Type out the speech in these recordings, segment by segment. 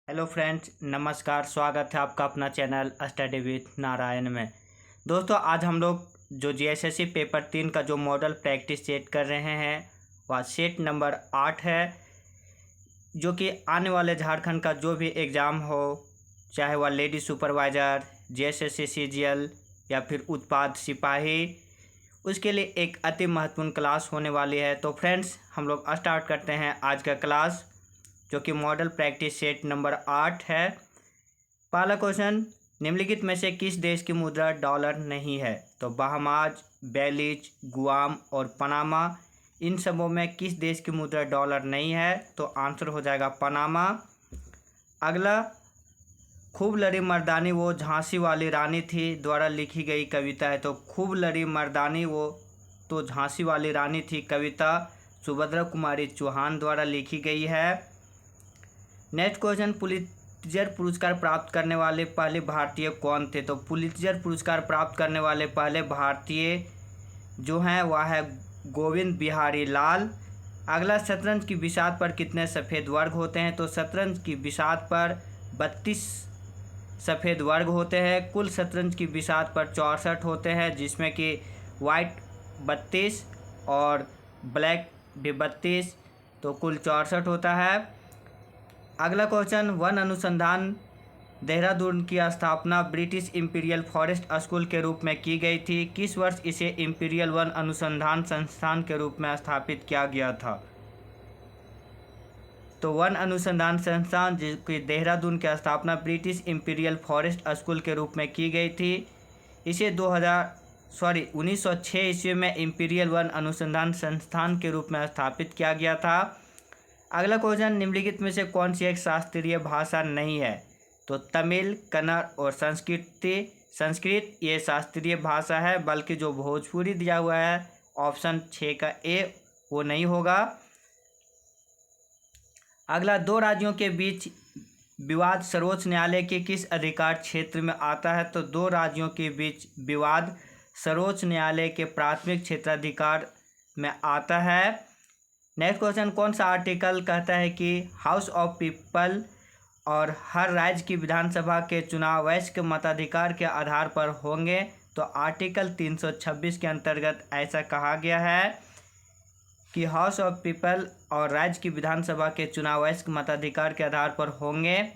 Hello friends, नमस्कार। स्वागत है आपका अपना चैनल स्टडी विथ नारायण में। दोस्तों, आज हम लोग जो जीएसएससी पेपर 3 का जो मॉडल प्रैक्टिस सेट कर रहे हैं वह सेट नंबर 8 है, जो कि आने वाले झारखंड का जो भी एग्ज़ाम हो, चाहे वह लेडी सुपरवाइज़र, जीएसएससी सीजीएल या फिर उत्पाद सिपाही, उसके लिए एक अति महत्वपूर्ण क्लास होने वाली है। तो फ्रेंड्स, हम लोग स्टार्ट करते हैं आज का क्लास, जो कि मॉडल प्रैक्टिस सेट नंबर 8 है। पहला क्वेश्चन, निम्नलिखित में से किस देश की मुद्रा डॉलर नहीं है? तो बहामास, बेलीज, गुआम और पनामा, इन सबों में किस देश की मुद्रा डॉलर नहीं है? तो आंसर हो जाएगा पनामा। अगला, खूब लड़ी मर्दानी वो झांसी वाली रानी थी द्वारा लिखी गई कविता है। तो खूब लड़ी मर्दानी वो तो झांसी वाली रानी थी कविता सुभद्रा कुमारी चौहान द्वारा लिखी गई है। नेक्स्ट क्वेश्चन, पुलित्जर पुरस्कार प्राप्त करने वाले पहले भारतीय कौन थे? तो पुलित्जर पुरस्कार प्राप्त करने वाले पहले भारतीय जो हैं वह है गोविंद बिहारी लाल। अगला, शतरंज की बिसात पर कितने सफ़ेद वर्ग होते हैं? तो शतरंज की बिसात पर 32 सफ़ेद वर्ग होते हैं। कुल शतरंज की बिसात पर 64 होते हैं, जिसमें कि वाइट 32 और ब्लैक भी 32, तो कुल 64 होता है। अगला क्वेश्चन, वन अनुसंधान देहरादून की स्थापना ब्रिटिश इंपीरियल फॉरेस्ट स्कूल के रूप में की गई थी। किस वर्ष इसे इंपीरियल वन अनुसंधान संस्थान के रूप में स्थापित किया गया था? तो वन अनुसंधान संस्थान जिसकी देहरादून की स्थापना ब्रिटिश इंपीरियल फॉरेस्ट स्कूल के रूप में की गई थी, इसे 1906 ईस्वी में इंपीरियल वन अनुसंधान संस्थान के रूप में स्थापित किया गया था। अगला क्वेश्चन, निम्नलिखित में से कौन सी एक शास्त्रीय भाषा नहीं है? तो तमिल, कन्नड़ और संस्कृत ये शास्त्रीय भाषा है, बल्कि जो भोजपुरी दिया हुआ है ऑप्शन 6 का ए वो नहीं होगा। अगला, दो राज्यों के बीच विवाद सर्वोच्च न्यायालय के किस अधिकार क्षेत्र में आता है? तो दो राज्यों के बीच विवाद सर्वोच्च न्यायालय के प्राथमिक क्षेत्राधिकार में आता है। नेक्स्ट क्वेश्चन, कौन सा आर्टिकल कहता है कि हाउस ऑफ पीपल और हर राज्य की विधानसभा के चुनाव वयस्क मताधिकार के आधार पर होंगे? तो आर्टिकल 326 के अंतर्गत ऐसा कहा गया है कि हाउस ऑफ पीपल और राज्य की विधानसभा के चुनाव वयस्क मताधिकार के आधार पर होंगे।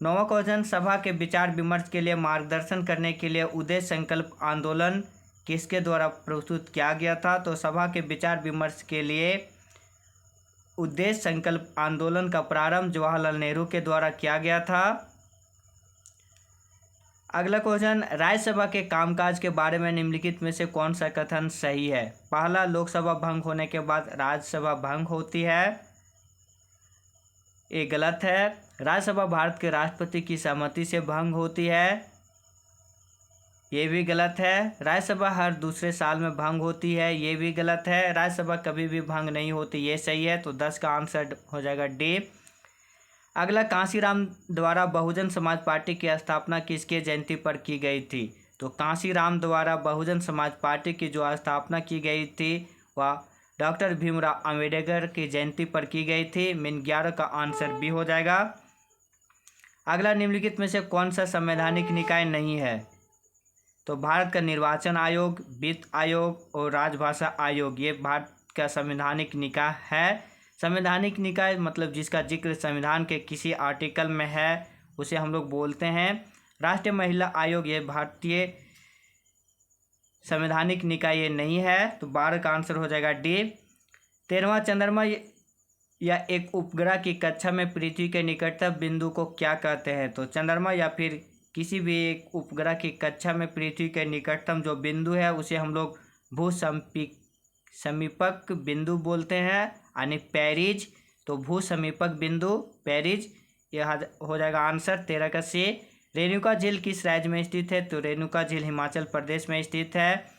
नौवां क्वेश्चन, सभा के विचार विमर्श के लिए मार्गदर्शन करने के लिए उद्देश्य संकल्प आंदोलन किसके द्वारा प्रस्तुत किया गया था? तो सभा के विचार विमर्श के लिए उद्देश्य संकल्प आंदोलन का प्रारंभ जवाहरलाल नेहरू के द्वारा किया गया था। अगला क्वेश्चन, राज्यसभा के कामकाज के बारे में निम्नलिखित में से कौन सा कथन सही है? पहला, लोकसभा भंग होने के बाद राज्यसभा भंग होती है, ये गलत है। राज्यसभा भारत के राष्ट्रपति की सहमति से भंग होती है, ये भी गलत है। राज्यसभा हर दूसरे साल में भंग होती है, ये भी गलत है। राज्यसभा कभी भी भंग नहीं होती, ये सही है। तो 10 का आंसर हो जाएगा डी। अगला, कांशीराम द्वारा बहुजन समाज पार्टी की स्थापना किसके जयंती पर की गई थी? तो कांशीराम द्वारा बहुजन समाज पार्टी की जो स्थापना की गई थी वह डॉक्टर भीमराव अंबेडकर की जयंती पर की गई थी। मीन 11 का आंसर बी हो जाएगा। अगला, निम्नलिखित में से कौन सा संवैधानिक निकाय नहीं है? तो भारत का निर्वाचन आयोग, वित्त आयोग और राजभाषा आयोग, ये भारत का संवैधानिक निकाय है। संवैधानिक निकाय मतलब जिसका जिक्र संविधान के किसी आर्टिकल में है उसे हम लोग बोलते हैं। राष्ट्रीय महिला आयोग ये भारतीय संवैधानिक निकाय ये नहीं है, तो 12 का आंसर हो जाएगा डी। 13वां, चंद्रमा या एक उपग्रह की कक्षा में पृथ्वी के निकटतम बिंदु को क्या कहते हैं? तो चंद्रमा या फिर किसी भी एक उपग्रह की कक्षा में पृथ्वी के निकटतम जो बिंदु है उसे हम लोग भू समीपक बिंदु बोलते हैं, यानी पैरिज। तो भू समीपक बिंदु पैरिज, यह हो जाएगा आंसर 13 का सी। रेणुका झील किस राज्य में स्थित है? तो रेणुका झील हिमाचल प्रदेश में स्थित है।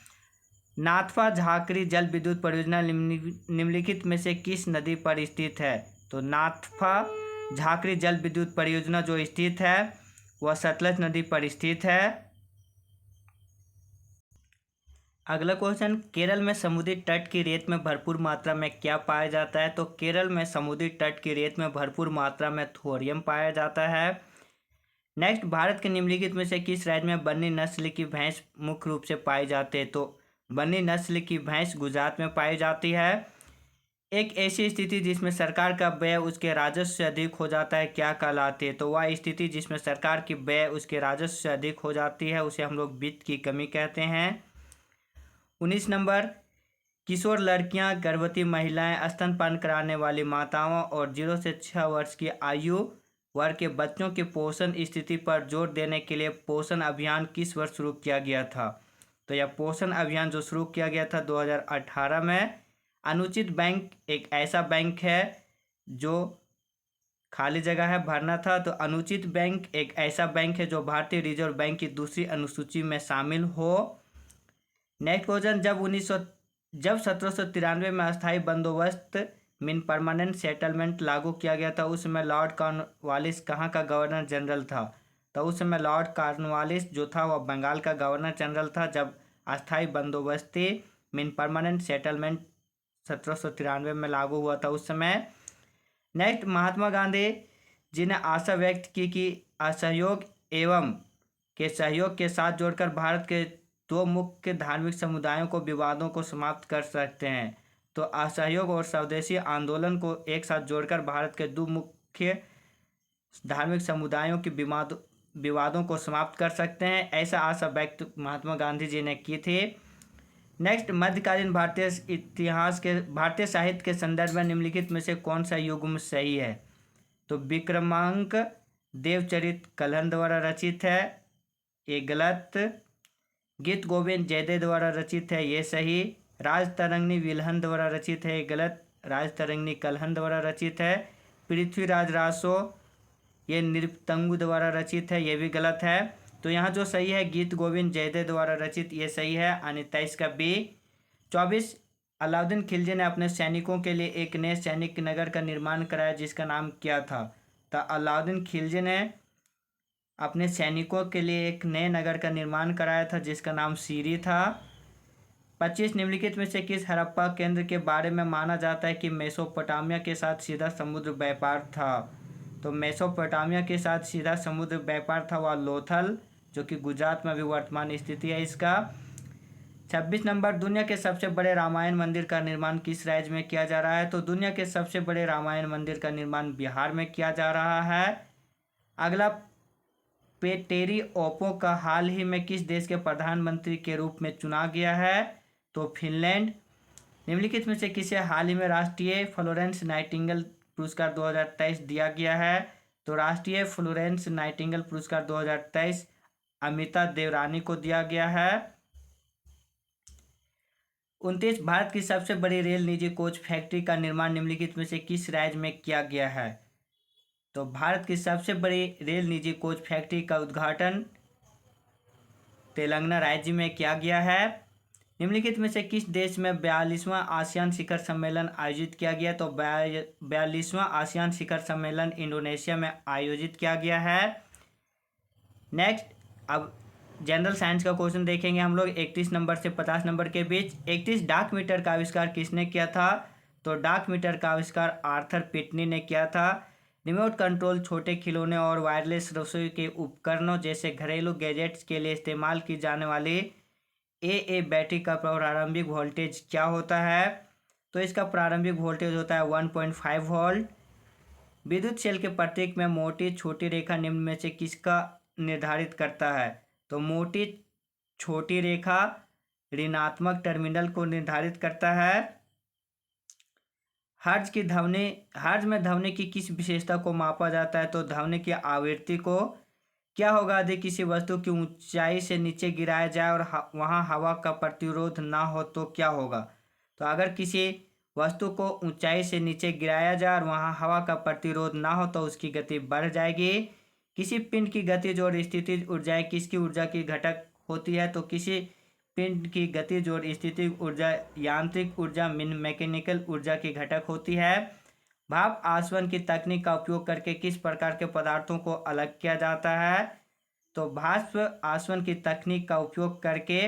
नाथपा झाकरी जल विद्युत परियोजना निम्नलिखित में से किस नदी पर स्थित है? तो नाथपा झाकरी जल विद्युत परियोजना जो स्थित है वह सतलज नदी पर स्थित है। अगला क्वेश्चन, केरल में समुद्री तट की रेत में भरपूर मात्रा में क्या पाया जाता है? तो केरल में समुद्री तट की रेत में भरपूर मात्रा में थोरियम पाया जाता है। नेक्स्ट, भारत के निम्नलिखित में से किस राज्य में बन्नी नस्ल की भैंस मुख्य रूप से पाई जाती है? तो बन्नी नस्ल की भैंस गुजरात में पाई जाती है। एक ऐसी स्थिति जिसमें सरकार का व्यय उसके राजस्व से अधिक हो जाता है क्या कहलाती है? तो वह स्थिति जिसमें सरकार की व्यय उसके राजस्व से अधिक हो जाती है उसे हम लोग वित्त की कमी कहते हैं। 19 नंबर, किशोर लड़कियां, गर्भवती महिलाएं, स्तनपान कराने वाली माताओं और 0 से 6 वर्ष की आयु वर्ग के बच्चों की पोषण स्थिति पर जोर देने के लिए पोषण अभियान किस वर्ष शुरू किया गया था? तो यह पोषण अभियान जो शुरू किया गया था 2018 में। अनुचित बैंक एक ऐसा बैंक है जो खाली जगह है भरना था, तो अनुचित बैंक एक ऐसा बैंक है जो भारतीय रिजर्व बैंक की दूसरी अनुसूची में शामिल हो। नेक्स्ट क्वेश्चन, जब 1793 में अस्थायी बंदोबस्त मीन परमानेंट सेटलमेंट लागू किया गया था उस समय लॉर्ड कॉर्नवालिस कहाँ का गवर्नर जनरल था? तो उस समय लॉर्ड कॉर्नवालिस जो था वह बंगाल का गवर्नर जनरल था जब अस्थायी बंदोबस्ती मीन परमानेंट सेटलमेंट 1793 में लागू हुआ था उस समय। नेक्स्ट, महात्मा गांधी जी ने आशा व्यक्त की कि असहयोग एवं के सहयोग के साथ जोड़कर भारत के दो मुख्य धार्मिक समुदायों को विवादों को समाप्त कर सकते हैं। तो असहयोग और स्वदेशी आंदोलन को एक साथ जोड़कर भारत के दो मुख्य धार्मिक समुदायों के विवादों को समाप्त कर सकते हैं, ऐसा आशा व्यक्त महात्मा गांधी जी ने की थी। नेक्स्ट, मध्यकालीन भारतीय साहित्य के संदर्भ में निम्नलिखित में से कौन सा युग्म सही है? तो विक्रमांक देवचरित कलहन द्वारा रचित है, ये गलत। गीत गोविंद जयदेव द्वारा रचित है, ये सही। राजतरंगिणी विल्हन द्वारा रचित है, ये गलत। राजतरंगिणी कलहन द्वारा रचित है। पृथ्वीराज रासो ये नृपतंगु द्वारा रचित है, ये भी गलत है। तो यहाँ जो सही है गीत गोविंद जयदेव द्वारा रचित, ये सही है, यानी 23 का बी। 24, अलाउद्दीन खिलजी ने अपने सैनिकों के लिए एक नए सैनिक नगर का निर्माण कराया जिसका नाम क्या था? तो अलाउद्दीन खिलजी ने अपने सैनिकों के लिए एक नए नगर का निर्माण कराया था जिसका नाम सीरी था। 25, निम्नलिखित में से किस हड़प्पा केंद्र के बारे में माना जाता है कि मेसोपोटामिया के साथ सीधा समुद्र व्यापार था? तो मेसोपोटामिया के साथ सीधा समुद्र व्यापार था वह लोथल, जो कि गुजरात में भी वर्तमान स्थिति है इसका। 26 नंबर, दुनिया के सबसे बड़े रामायण मंदिर का निर्माण किस राज्य में किया जा रहा है? तो दुनिया के सबसे बड़े रामायण मंदिर का निर्माण बिहार में किया जा रहा है। अगला, पेटेरी ओप्पो का हाल ही में किस देश के प्रधानमंत्री के रूप में चुना गया है? तो फिनलैंड। निम्नलिखित में से किसे हाल ही में राष्ट्रीय फ्लोरेंस नाइटिंगेल पुरस्कार 2023 दिया गया है? तो राष्ट्रीय फ्लोरेंस नाइटिंगेल पुरस्कार 2023 अमिता देवरानी को दिया गया है। 29, भारत की सबसे बड़ी रेल निजी कोच फैक्ट्री का निर्माण निम्नलिखित में से किस राज्य में किया गया है? तो भारत की सबसे बड़ी रेल निजी कोच फैक्ट्री का उद्घाटन तेलंगाना राज्य में किया गया है। निम्नलिखित में से किस देश में 42वां आसियान शिखर सम्मेलन आयोजित किया गया? तो 42वां आसियान शिखर सम्मेलन इंडोनेशिया में आयोजित किया गया है। नेक्स्ट, अब जनरल साइंस का क्वेश्चन देखेंगे हम लोग 31 नंबर से 50 नंबर के बीच। 31, डाक मीटर का आविष्कार किसने किया था? तो डाक मीटर का आविष्कार आर्थर पिटनी ने किया था। रिमोट कंट्रोल छोटे खिलौने और वायरलेस रसोई के उपकरणों जैसे घरेलू गैजेट्स के लिए इस्तेमाल की जाने वाली ए बैटरी का प्रारंभिक वोल्टेज क्या होता है? तो इसका प्रारंभिक वोल्टेज होता है 1.5 वोल्ट। विद्युत सेल के प्रतीक में मोटी छोटी रेखा निम्न में से किसका निर्धारित करता है? तो मोटी छोटी रेखा ऋणात्मक टर्मिनल को निर्धारित करता है। हर्ट्ज में ध्वनि की किस विशेषता को मापा जाता है? तो ध्वनि की आवृत्ति को। क्या होगा यदि किसी वस्तु की ऊंचाई से नीचे गिराया जाए और वहां हवा का प्रतिरोध ना हो तो क्या होगा? तो अगर किसी वस्तु को ऊंचाई से नीचे गिराया जाए और वहां हवा का प्रतिरोध ना हो तो उसकी गति बढ़ जाएगी। किसी पिंड की गतिज और स्थितिज ऊर्जाएं किसकी ऊर्जा की घटक होती है? तो किसी पिंड की गतिज और स्थितिज ऊर्जा यांत्रिक ऊर्जा मैकेनिकल ऊर्जा की घटक होती है। भाप आसवन की तकनीक का उपयोग करके किस प्रकार के पदार्थों को अलग किया जाता है? तो भाप आसवन की तकनीक का उपयोग करके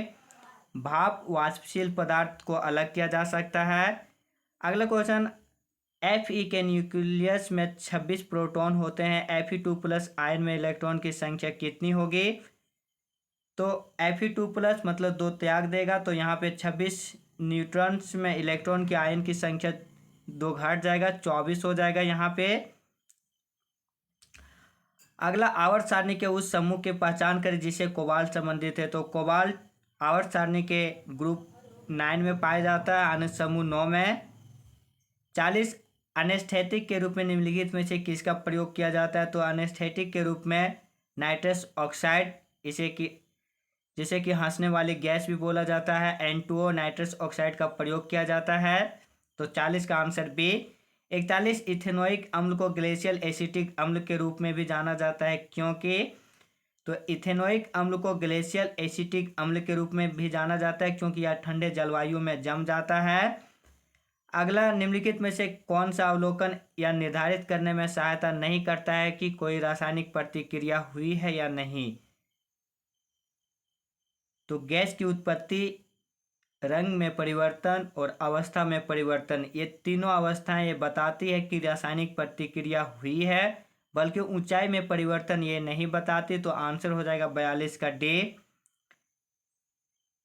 भाप वाष्पशील पदार्थ को अलग किया जा सकता है। अगला क्वेश्चन, Fe के न्यूक्लियस में 26 प्रोटॉन होते हैं, Fe2+ आयन में इलेक्ट्रॉन की संख्या कितनी होगी? तो Fe2+ मतलब 2 त्याग देगा, तो यहाँ पे 26 न्यूट्रॉन्स में इलेक्ट्रॉन के आयन की संख्या 2 घट जाएगा, 24 हो जाएगा यहाँ पे। अगला, आवर्त सारणी के उस समूह की पहचान करें जिसे कोबाल्ट संबंधित है। तो कोबाल्ट आवर्त सारणी के ग्रुप 9 में पाया जाता है, अन्य समूह 9 में। 40 एनेस्थेटिक के रूप में निम्नलिखित में से किसका प्रयोग किया जाता है? तो एनेस्थेटिक के रूप में नाइट्रस ऑक्साइड, जिसे कि हंसने वाली गैस भी बोला जाता है, N2O नाइट्रस ऑक्साइड का प्रयोग किया जाता है। तो 40 का आंसर बी। 41 इथेनोइक अम्ल को ग्लेशियल एसिटिक अम्ल के रूप में भी जाना जाता है, क्योंकि तो इथेनोइक अम्ल को ग्लेशियल एसिटिक अम्ल के रूप में भी जाना जाता है क्योंकि यह ठंडे जलवायु में जम जाता है। अगला, निम्नलिखित में से कौन सा अवलोकन यह निर्धारित करने में सहायता नहीं करता है कि कोई रासायनिक प्रतिक्रिया हुई है या नहीं? तो गैस की उत्पत्ति, रंग में परिवर्तन और अवस्था में परिवर्तन, ये तीनों अवस्थाएं ये बताती है कि रासायनिक प्रतिक्रिया हुई है, बल्कि ऊंचाई में परिवर्तन ये नहीं बताती। तो आंसर हो जाएगा 42 का डी।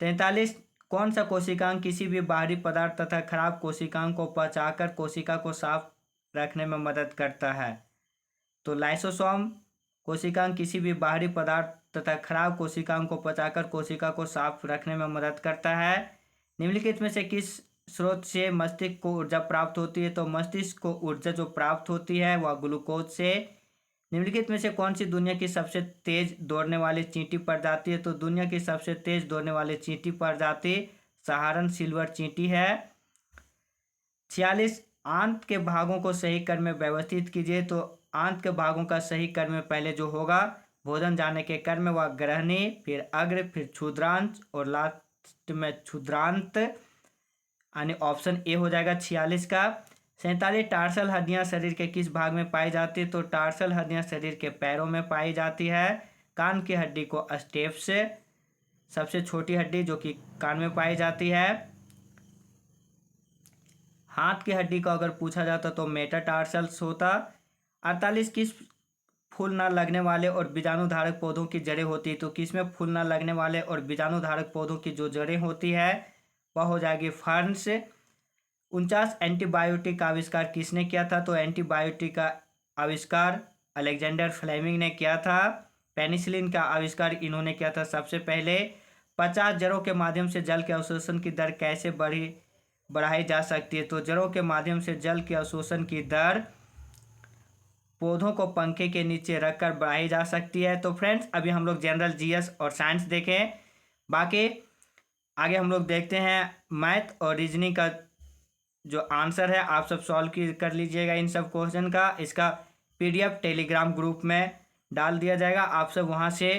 43, कौन सा कोशिकांग किसी भी बाहरी पदार्थ तथा खराब कोशिकांग को पचाकर कोशिका को साफ रखने में मदद करता है? तो लाइसोसोम कोशिकांग किसी भी बाहरी पदार्थ तथा खराब कोशिकाओं को पचाकर कोशिका को साफ रखने में मदद करता है। निम्नलिखित में से किस स्रोत से मस्तिष्क को ऊर्जा प्राप्त होती है? तो मस्तिष्क को ऊर्जा जो प्राप्त होती है वह ग्लूकोज से। निम्नलिखित में से कौन सी दुनिया की सबसे तेज दौड़ने वाली चींटी प्रजाति है? तो दुनिया की सबसे तेज दौड़ने वाली चींटी प्रजाति सहारन सिल्वर चींटी है। 46, आंत के भागों को सही क्रम में व्यवस्थित कीजिए। तो आंत के भागों का सही क्रम में पहले जो होगा भोजन जाने के क्रम में वह ग्रहणी, फिर अग्र, फिर क्षुद्रांत और लास्ट में क्षुद्रांत, यानी ऑप्शन ए हो जाएगा 46 का। 47, टार्सल हड्डियां शरीर के किस भाग में पाई जाती है? तो टार्सल हड्डियां शरीर के पैरों में पाई जाती है। कान की हड्डी को स्टेप्स, सबसे छोटी हड्डी जो कि कान में पाई जाती है। हाथ की हड्डी को अगर पूछा जाता तो मेटाटार्सल्स होता। 48, किस फूल न लगने वाले और बीजाणुधारक पौधों की जड़ें होती है? तो किसमें फूल न लगने वाले और बीजाणुधारक पौधों की जो जड़ें होती है वह हो जाएगी फर्न्स। 49, एंटीबायोटिक का आविष्कार किसने किया था? तो एंटीबायोटिक का आविष्कार अलेक्जेंडर फ्लेमिंग ने किया था। पेनिसिलिन का आविष्कार इन्होंने किया था सबसे पहले। 50, जड़ों के माध्यम से जल के अवशोषण की दर कैसे बढ़ाई जा सकती है? तो जड़ों के माध्यम से जल के अवशोषण की दर पौधों को पंखे के नीचे रखकर बढ़ाई जा सकती है। तो फ्रेंड्स, अभी हम लोग जनरल जीएस और साइंस देखें, बाकी आगे हम लोग देखते हैं मैथ और रीजनिंग का जो आंसर है आप सब सॉल्व कर लीजिएगा इन सब क्वेश्चन का। इसका पीडीएफ टेलीग्राम ग्रुप में डाल दिया जाएगा, आप सब वहां से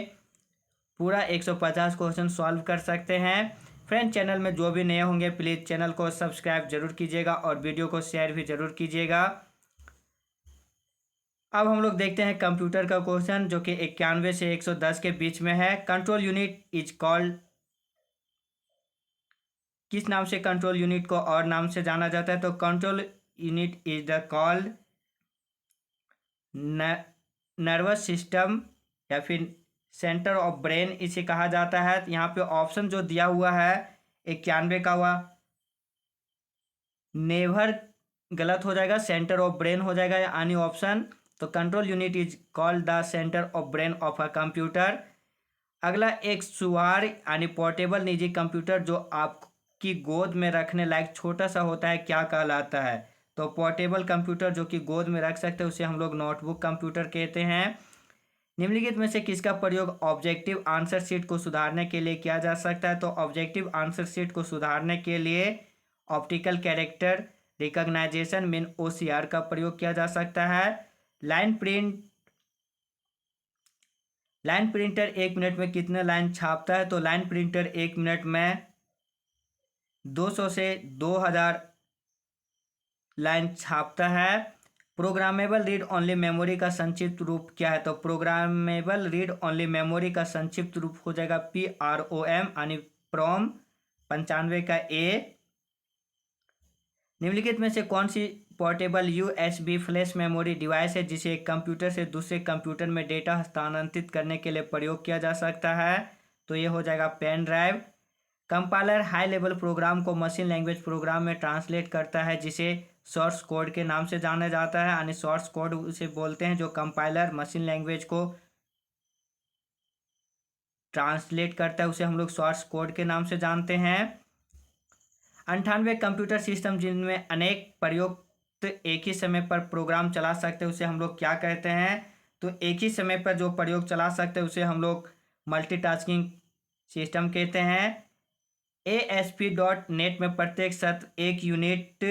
पूरा 150 क्वेश्चन सॉल्व कर सकते हैं। फ्रेंड, चैनल में जो भी नए होंगे प्लीज़ चैनल को सब्सक्राइब जरूर कीजिएगा और वीडियो को शेयर भी जरूर कीजिएगा। अब हम लोग देखते हैं कंप्यूटर का क्वेश्चन जो कि 91 से 110 के बीच में है। कंट्रोल यूनिट इज कॉल्ड, किस नाम से कंट्रोल यूनिट को और नाम से जाना जाता है? तो control unit is the called nervous system या फिर सेंटर ऑफ ब्रेन इसे कहा जाता है। यहाँ पे ऑप्शन जो दिया हुआ है 91 का हुआ नेवर गलत हो जाएगा, सेंटर ऑफ ब्रेन हो जाएगा यानी ऑप्शन। तो control unit is called the centre of brain of a computer. अगला, एक सुवार यानी पोर्टेबल निजी कंप्यूटर जो आपकी गोद में रखने लायक छोटा सा होता है क्या कहलाता है? तो पोर्टेबल कंप्यूटर जो कि गोद में रख सकते हैं उसे हम लोग नोटबुक कंप्यूटर कहते हैं। निम्नलिखित में से किसका प्रयोग ऑब्जेक्टिव आंसर शीट को सुधारने के लिए किया जा सकता है? तो ऑब्जेक्टिव आंसर शीट को सुधारने के लिए optical character recognition mean OCR का प्रयोग किया जा सकता है। लाइन प्रिंटर 1 मिनट में कितने लाइन छापता है? तो लाइन प्रिंटर 1 मिनट में 200 से 2000 लाइन छापता है। प्रोग्रामेबल रीड ओनली मेमोरी का संक्षिप्त रूप क्या है? तो प्रोग्रामेबल रीड ओनली मेमोरी का संक्षिप्त रूप हो जाएगा PROM यानी प्रोम। 95 का ए। निम्नलिखित में से कौन सी portable USB flash memory device है जिसे एक कंप्यूटर से दूसरे कंप्यूटर में डेटा हस्तांतरित करने के लिए प्रयोग किया जा सकता है? तो ये हो जाएगा pen drive. Compiler high level program को मशीन लैंग्वेज प्रोग्राम में ट्रांसलेट करता है जिसे सोर्स कोड के नाम से जाना जाता है, यानी सोर्स कोड उसे बोलते हैं जो कंपाइलर मशीन लैंग्वेज को ट्रांसलेट करता है, उसे हम लोग सोर्स कोड के नाम से जानते हैं। 98 कंप्यूटर सिस्टम जिनमें अनेक प्रयुक्त एक ही समय पर प्रोग्राम चला सकते हैं उसे हम लोग क्या कहते हैं? तो एक ही समय पर जो प्रयोग चला सकते हैं उसे हम लोग मल्टीटास्किंग सिस्टम कहते हैं। ASP.NET में प्रत्येक सत्र एक यूनिट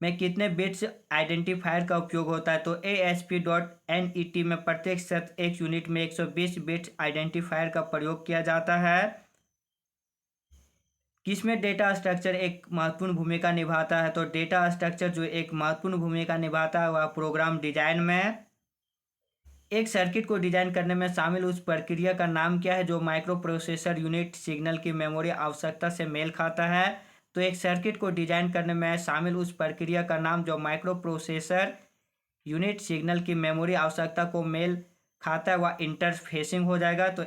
में कितने बिट्स आइडेंटिफायर का उपयोग होता है? तो ASP.NET में प्रत्येक सत्र एक यूनिट में 120 बिट्स आइडेंटिफायर का प्रयोग किया जाता है। किसमें डेटा स्ट्रक्चर एक महत्वपूर्ण भूमिका निभाता है? तो डेटा स्ट्रक्चर जो एक महत्वपूर्ण भूमिका निभाता है वह प्रोग्राम डिजाइन में। एक सर्किट को डिजाइन करने में शामिल उस प्रक्रिया का नाम क्या है जो माइक्रो प्रोसेसर यूनिट सिग्नल की मेमोरी आवश्यकता से मेल खाता है? तो एक सर्किट को डिजाइन करने में शामिल उस प्रक्रिया का नाम जो माइक्रो प्रोसेसर यूनिट सिग्नल की मेमोरी आवश्यकता को मेल खाता है वह इंटरफेसिंग हो जाएगा। तो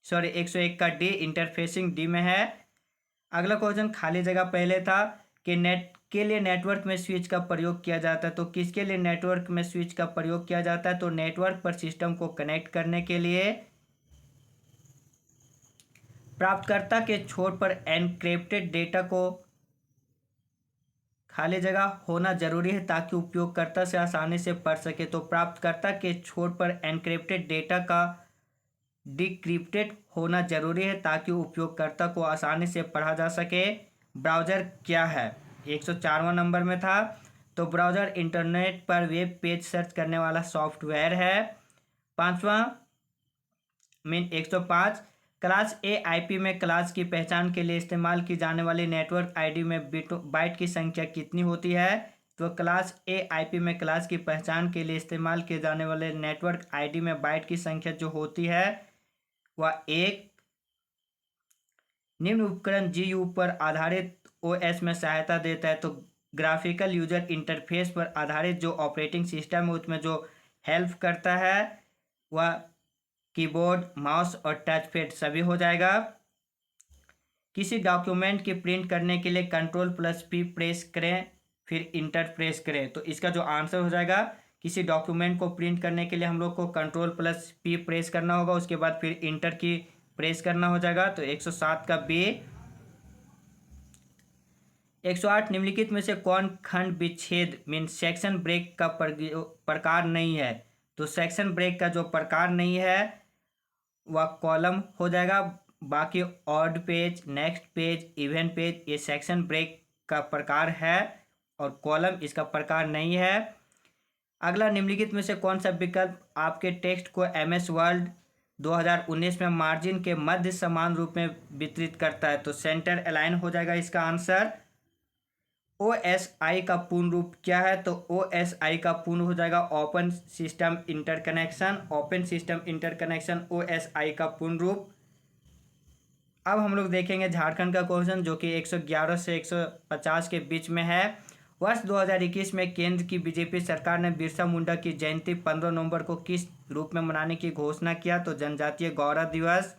101 का डी इंटरफेसिंग डी में है। अगला क्वेश्चन खाली जगह पहले था कि नेट के लिए नेटवर्क में स्विच का प्रयोग किया जाता है, तो किसके लिए नेटवर्क में स्विच का प्रयोग किया जाता है? तो नेटवर्क पर सिस्टम को कनेक्ट करने के लिए। प्राप्तकर्ता के छोर पर एनक्रिप्टेड डेटा को खाली जगह होना जरूरी है ताकि उपयोगकर्ता से आसानी से पढ़ सके। तो प्राप्तकर्ता के छोर पर एनक्रिप्टेड डेटा का डिक्रिप्टेड होना जरूरी है ताकि उपयोगकर्ता को आसानी से पढ़ा जा सके। ब्राउज़र क्या है? 104वां नंबर में था। तो ब्राउज़र इंटरनेट पर वेब पेज सर्च करने वाला सॉफ्टवेयर है। 105 क्लास ए आईपी में क्लास की पहचान के लिए इस्तेमाल की जाने वाली नेटवर्क आईडी में बाइट की संख्या कितनी होती है? तो क्लास ए आईपी में क्लास की पहचान के लिए इस्तेमाल किए जाने वाले नेटवर्क आईडी में बाइट की संख्या जो होती है वह 1। निम्न उपकरण जीयू पर आधारित ओएस में सहायता देता है। तो ग्राफिकल यूजर इंटरफेस पर आधारित जो ऑपरेटिंग सिस्टम है उसमें जो हेल्प करता है वह कीबोर्ड, माउस और टच पैड सभी हो जाएगा। किसी डॉक्यूमेंट की प्रिंट करने के लिए Ctrl+P प्रेस करें फिर इंटर प्रेस करें। तो इसका जो आंसर हो जाएगा किसी डॉक्यूमेंट को प्रिंट करने के लिए हम लोग को Ctrl+P प्रेस करना होगा, उसके बाद फिर इंटर की प्रेस करना हो जाएगा। तो 107 का बी। 108 निम्नलिखित में से कौन खंड विच्छेद मीन सेक्शन ब्रेक का प्रकार नहीं है? तो सेक्शन ब्रेक का जो प्रकार नहीं है वह कॉलम हो जाएगा। बाकी odd page, next page, even page ये सेक्शन ब्रेक का प्रकार है और कॉलम इसका प्रकार नहीं है। अगला निम्नलिखित में से कौन सा विकल्प आपके टेक्स्ट को MS वर्ड 2019 में मार्जिन के मध्य समान रूप में वितरित करता है? तो सेंटर अलाइन हो जाएगा इसका आंसर। OSI का पूर्ण रूप क्या है? तो OSI का पूर्ण हो जाएगा open system interconnection. Open system interconnection OSI का पूर्ण रूप। अब हम लोग देखेंगे झारखंड का क्वेश्चन जो कि 111 से 150 के बीच में है। वर्ष 2021 में केंद्र की बीजेपी सरकार ने बिरसा मुंडा की जयंती 15 नवंबर को किस रूप में मनाने की घोषणा किया? तो जनजातीय गौरव दिवस।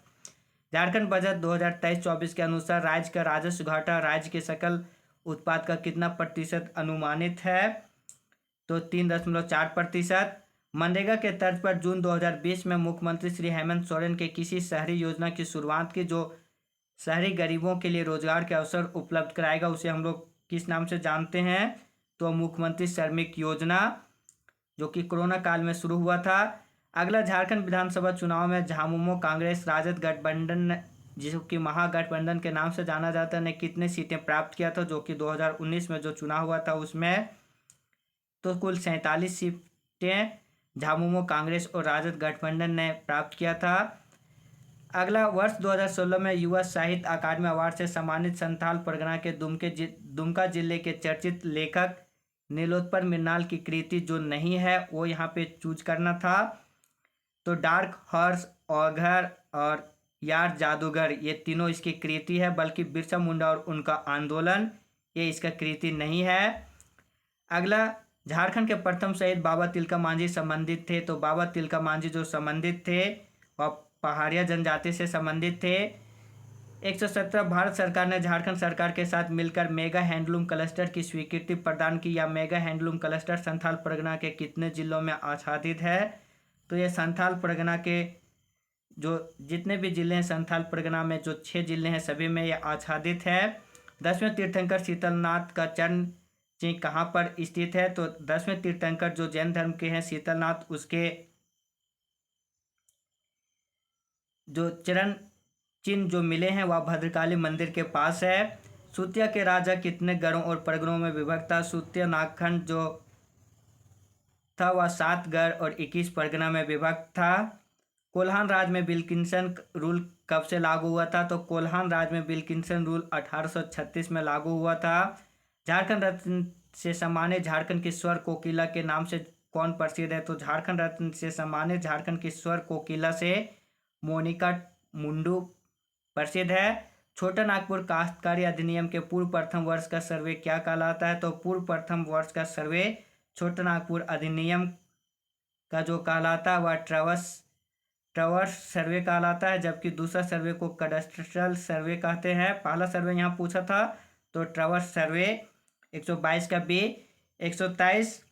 झारखंड बजट 2023-24 के अनुसार राज्य का राजस्व घाटा राज्य के सकल उत्पाद का कितना प्रतिशत अनुमानित है? तो 3.4%। मनरेगा के तर्ज पर जून 2020 में मुख्यमंत्री श्री हेमंत सोरेन के किसी शहरी योजना की शुरुआत की जो शहरी गरीबों के लिए रोजगार के अवसर उपलब्ध कराएगा, उसे हम लोग किस नाम से जानते हैं? तो मुख्यमंत्री श्रमिक योजना, जो कि कोरोना काल में शुरू हुआ था। अगला झारखंड विधानसभा चुनाव में झामुमो कांग्रेस राजद गठबंधन जिसको कि महागठबंधन के नाम से जाना जाता है ने कितने सीटें प्राप्त किया था? जो कि 2019 में जो चुनाव हुआ था उसमें तो कुल 47 सीटें झामुमो कांग्रेस और राजद गठबंधन ने प्राप्त किया था। अगला वर्ष 2016 में युवा साहित्य अकादमी अवार्ड से सम्मानित संथाल परगना के दुमका जिले के चर्चित लेखक नीलोत्पल मृणाल की कृति जो नहीं है वो यहाँ पे चूज करना था। तो डार्क हॉर्स, ओघर और यार जादूगर, ये तीनों इसकी कृति है, बल्कि बिरसा मुंडा और उनका आंदोलन ये इसका कृति नहीं है। अगला, झारखंड के प्रथम शहीद बाबा तिलका मांझी संबंधित थे। तो बाबा तिलका मांझी जो संबंधित थे वह पहाड़िया जनजाति से संबंधित थे। 117 भारत सरकार ने झारखंड सरकार के साथ मिलकर मेगा हैंडलूम क्लस्टर की स्वीकृति प्रदान की। या mega handloom cluster Santhal Pargana के कितने जिलों में आच्छादित है? तो ये संथाल परगना के जो जितने भी जिले हैं संथाल परगना में, जो 6 जिले हैं सभी में ये आच्छादित है। 10वें तीर्थंकर शीतलनाथ का चरण चिन्ह कहाँ पर स्थित है? तो 10वें तीर्थंकर जो जैन धर्म के हैं शीतलनाथ, उसके जो चरण चिन्ह जो मिले हैं वह भद्रकाली मंदिर के पास है। सूतिया के राजा कितने गढ़ों और परगनों में विभक्त था? सूतिया नागखंड जो था वह 7 गढ़ और 21 परगना में विभक्त था। कोल्हान राज में विल्किंसन रूल कब से लागू हुआ था? तो कोल्हान राज में विल्किंसन रूल 1836 में लागू हुआ था। झारखंड रत्न से सम्मानित झारखंड की स्वर कोकिला के नाम से कौन प्रसिद्ध है? तो झारखंड रत्न से सम्मानित झारखंड की स्वर कोकिला से मोनिका मुंडू प्रसिद्ध है। छोटा नागपुर काश्तकारी अधिनियम के पूर्व प्रथम वर्ष का सर्वे क्या कहलाता है? तो पूर्व प्रथम वर्ष का सर्वे छोटा नागपुर अधिनियम का जो कहलाता है वह ट्रवर्स सर्वे कहलाता है, जबकि दूसरा सर्वे को कडेस्ट्रल सर्वे कहते हैं। पहला सर्वे यहाँ पूछा था तो ट्रवर्स सर्वे 122 का बी। 123,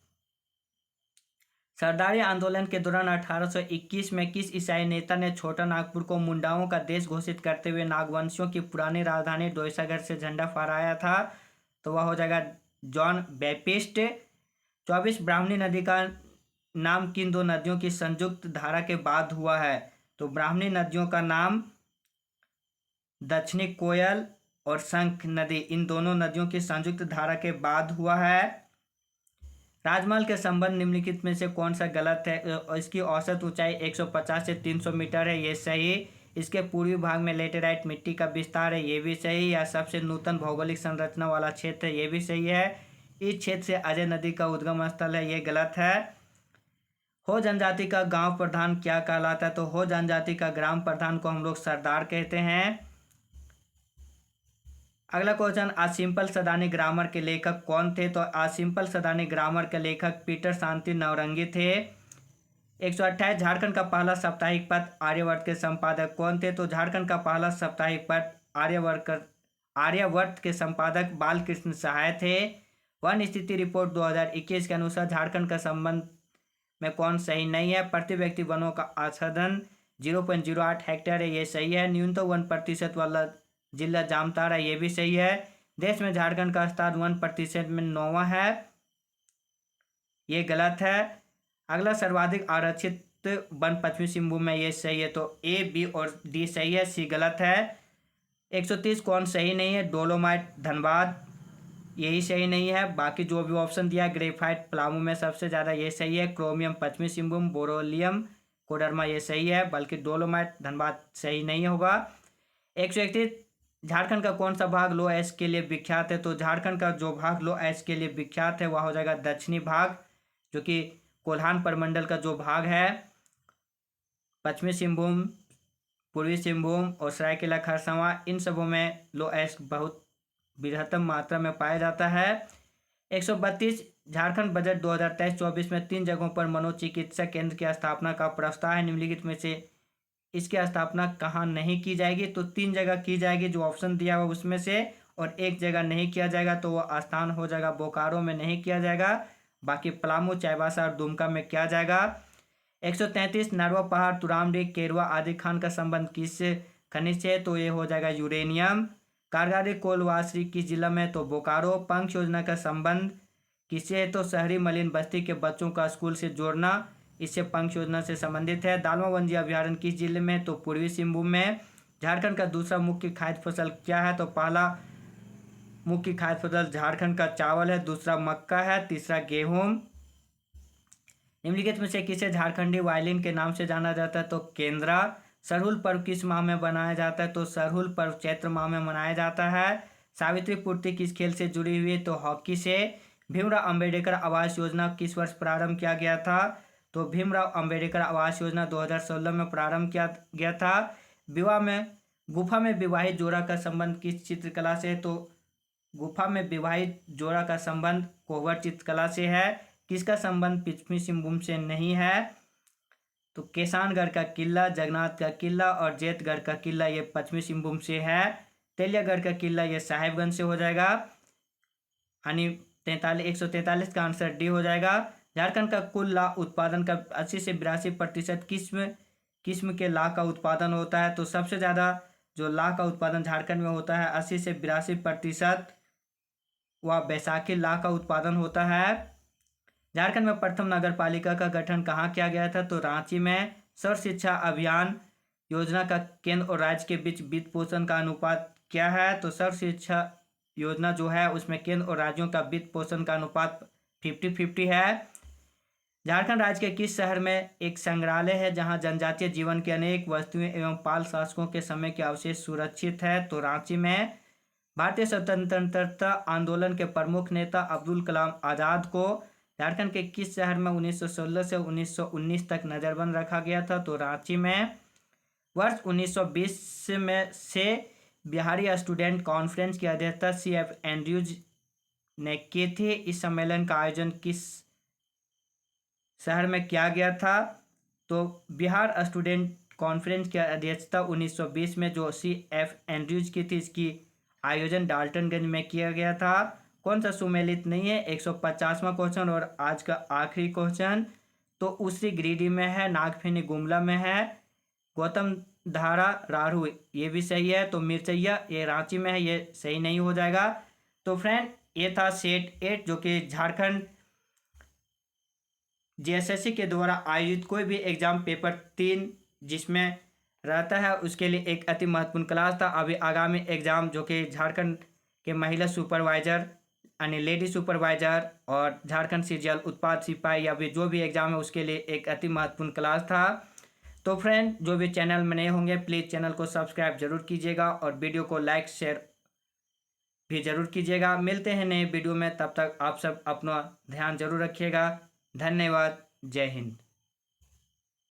सरदारी आंदोलन के दौरान 1821 में किस ईसाई नेता ने छोटा नागपुर को मुंडाओं का देश घोषित करते हुए नागवंशियों की पुरानी राजधानी डोईसागढ़ से झंडा फहराया था? तो वह हो जाएगा जॉन बैप्टिस्ट। 24, ब्राह्मणी नदी का नाम किन 2 नदियों की संयुक्त धारा के बाद हुआ है? तो ब्राह्मणी नदियों का नाम दक्षिणी कोयल और शंख नदी, इन दोनों नदियों की संयुक्त धारा के बाद हुआ है। राजमहल के संबंध निम्नलिखित में से कौन सा गलत है? इसकी औसत ऊंचाई 150 से 300 मीटर है, ये सही। इसके पूर्वी भाग में लेटेराइट मिट्टी का विस्तार है, ये भी सही। या सबसे नूतन भौगोलिक संरचना वाला क्षेत्र है, ये भी सही है। इस क्षेत्र से अजय नदी का उद्गम स्थल है, ये गलत है। हो जनजाति का गांव प्रधान क्या कहलाता है? तो हो जनजाति का ग्राम प्रधान को हम लोग सरदार कहते हैं। अगला क्वेश्चन, आ सिंपल सदानी ग्रामर के लेखक कौन थे? तो आ सिंपल सदानी ग्रामर के लेखक पीटर शांति नवरंगी थे। 128, झारखंड का पहला साप्ताहिक पत्र आर्यवर्त के संपादक कौन थे? तो झारखंड का पहला साप्ताहिक पत्र आर्यवर्त के संपादक बालकृष्ण सहाय थे। वन स्थिति रिपोर्ट 2021 के अनुसार झारखंड का संबंध में कौन सही नहीं है? प्रति व्यक्ति वनों का आच्छादन 0.08 हेक्टेयर है, ये सही है। न्यूनतम 1% वाला जिला जामताड़ा, ये भी सही है। देश में झारखंड का स्थान 1% में 9वां है, ये गलत है। अगला, सर्वाधिक आरक्षित वन पश्चिमी सिंहभूम में, ये सही है। तो ए, बी और डी सही है, सी गलत है। 130 कौन सही नहीं है? डोलोमाइट धनबाद, यही सही नहीं है। बाकी जो भी ऑप्शन दिया, ग्रेफाइट पलामू में सबसे ज़्यादा, ये सही है। क्रोमियम पश्चिमी सिंहभूम, बोरोलियम कोडरमा, ये सही है, बल्कि डोलोमाइट धनबाद सही नहीं होगा। 131, झारखंड का कौन सा भाग लो एस के लिए विख्यात है? तो झारखंड का जो भाग लो एस के लिए विख्यात है वह हो जाएगा दक्षिणी भाग, जो कि कोल्हान प्रमंडल का जो भाग है। पश्चिमी सिंहभूम, पूर्वी सिंहभूम और सरायकेला खरसावां, इन सबों में लो एस बहुत बृहत्तम मात्रा में पाया जाता है। 132, झारखंड बजट 2023-24 में 3 जगहों पर मनोचिकित्सा केंद्र की स्थापना का प्रस्ताव है। निम्नलिखित में से इसकी स्थापना कहाँ नहीं की जाएगी? तो 3 जगह की जाएगी जो ऑप्शन दिया हुआ उसमें से, और 1 जगह नहीं किया जाएगा, तो वो स्थान हो जाएगा बोकारो में नहीं किया जाएगा। बाकी पलामू, चाईबासा और दुमका में किया जाएगा। 133, नरवा पहाड़, तुरामडी, केरवा आदि खान का संबंध किस खनिज से? तो ये हो जाएगा यूरेनियम। कारगारी कोलवासरी किस जिला में? तो बोकारो। पंख योजना का संबंध किससे है? तो शहरी मलिन बस्ती के बच्चों का स्कूल से जोड़ना, इससे पंख योजना से संबंधित है। दालमा वन्य अभ्यारण्य किस जिले में? तो पूर्वी सिंहभूम में। झारखंड का दूसरा मुख्य खाद्य फसल क्या है? तो पहला मुख्य खाद्य फसल झारखंड का चावल है, दूसरा मक्का है, तीसरा गेहूं। निम्नलिखित में से किसे झारखंडी वायलिन के नाम से जाना जाता है? तो केंद्रा। सरहुल पर्व किस माह में मनाया जाता है? तो सरहुल पर्व चैत्र माह में मनाया जाता है। सावित्री पूर्ति किस खेल से जुड़ी हुई है? तो हॉकी से। भीमराव अंबेडकर आवास योजना किस वर्ष प्रारंभ किया गया था? तो भीमराव अंबेडकर आवास योजना 2016 में प्रारंभ किया गया था। गुफा में विवाहित जोड़ा का संबंध किस चित्रकला से है? तो गुफा में विवाहित जोड़ा का संबंध कोहबर चित्रकला से है। किसका संबंध पश्चिमी सिंहभूम से नहीं है? तो किसानगढ़ का किला, जगन्नाथ का किला और जेतगढ़ का किला ये पश्चिमी सिंहभूम से है। तेलियागढ़ का किला ये साहेबगंज से हो जाएगा, यानी 143 का आंसर डी हो जाएगा। झारखंड का कुल ला उत्पादन का 80 से 82% किस्म के ला का उत्पादन होता है। तो सबसे ज़्यादा जो ला का उत्पादन झारखंड में होता है 80 से 82% वह बैसाखी ला का उत्पादन होता है। झारखंड में प्रथम नगर पालिका का गठन कहाँ किया गया था? तो रांची में। सर्व शिक्षा अभियान योजना का केंद्र और राज्य के बीच वित्त पोषण का अनुपात क्या है? तो सर्व शिक्षा योजना जो है उसमें केंद्र और राज्यों का वित्त पोषण का अनुपात 50-50 है। झारखंड राज्य के किस शहर में एक संग्रहालय है जहां जनजातीय जीवन की अनेक वस्तुएं एवं पाल शासकों के समय के अवशेष सुरक्षित है? तो रांची में। भारतीय स्वतंत्रता आंदोलन के प्रमुख नेता अब्दुल कलाम आज़ाद को झारखंड के किस शहर में 1916 से 1919 तक नजरबंद रखा गया था? तो रांची में। वर्ष 1920 में से बिहारी स्टूडेंट कॉन्फ्रेंस की अध्यक्षता CF एंड्रयूज ने की थी। इस सम्मेलन का आयोजन किस शहर में किया गया था? तो बिहार स्टूडेंट कॉन्फ्रेंस की अध्यक्षता 1920 में जो CF एंड्रयूज की थी, इसकी आयोजन डाल्टनगंज में किया गया था। कौन सा सुमेलित नहीं है? 150वां क्वेश्चन और आज का आखिरी क्वेश्चन। तो उसी गिरिडीह में है, नागफेनी गुमला में है, गौतम धारा रारू ये भी सही है। तो मिर्चैया ये रांची में है, ये सही नहीं हो जाएगा। तो फ्रेंड ये था सेट 8 जो कि झारखंड JSSC के द्वारा आयोजित कोई भी एग्जाम पेपर 3 जिसमें रहता है उसके लिए एक अति महत्वपूर्ण क्लास था। अभी आगामी एग्जाम जो कि झारखंड के महिला सुपरवाइजर यानी लेडी सुपरवाइजर और झारखंड सीजीएल उत्पाद सिपाही या भी जो भी एग्जाम है उसके लिए एक अति महत्वपूर्ण क्लास था। तो फ्रेंड जो भी चैनल में नए होंगे प्लीज़ चैनल को सब्सक्राइब जरूर कीजिएगा और वीडियो को लाइक शेयर भी जरूर कीजिएगा। मिलते हैं नए वीडियो में, तब तक आप सब अपना ध्यान जरूर रखिएगा। धन्यवाद। जय हिंद।